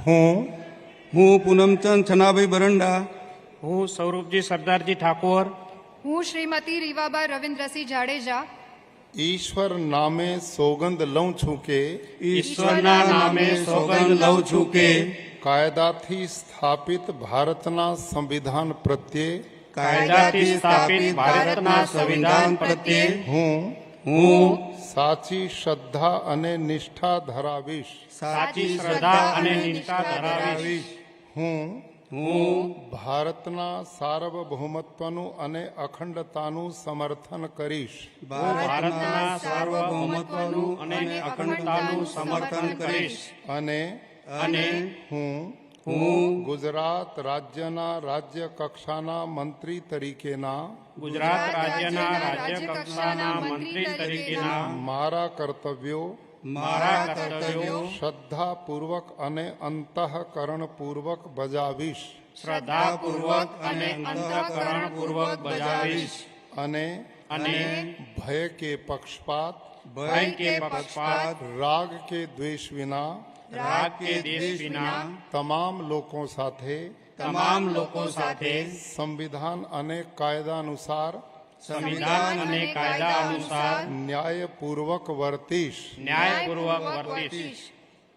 હું પૂનમચંદ છનાભાઈ બરંડા, હું સ્વરૂપજી સરદારજી ઠાકોર, હું શ્રીમતી રીવાબા રવિન્દ્રસિંહ જાડેજા ઈશ્વર નામે સોગંદ લઉં છું કે ઈશ્વરના નામે સોગંદ લઉં છું કે કાયદાથી સ્થાપિત ભારતના સંવિધાન પ્રત્યે કાયદાથી સ્થાપિત ભારતના સંવિધાન પ્રત્યે હું સાચી શ્રદ્ધા અને નિષ્ઠા ધરાવીશ. સાચી શ્રદ્ધા અને નિષ્ઠા ધરાવીશ. હું હું ભારતના સાર્વભૌમત્વનું અને અખંડતાનું સમર્થન કરીશ. ભારતના સાર્વભૌમત્વનું અને અખંડતાનું સમર્થન કરીશ. અને હું ગુજરાત રાજ્યના રાજ્ય કક્ષાના મંત્રી તરીકેના ગુજરાત રાજ્યના રાજ્ય કક્ષાના મંત્રી તરીકેના મારા કર્તવ્યો શ્રદ્ધાપૂર્વક અને અંતઃકરણપૂર્વક બજાવીશ. શ્રદ્ધાપૂર્વક અને અંતઃકરણપૂર્વક બજાવીશ. અને ભય કે પક્ષપાત રાગ કે દ્વેષ વિના તમામ લોકો સાથે સંવિધાન અને કાયદા અનુસાર ન્યાયપૂર્વક વર્તીશ.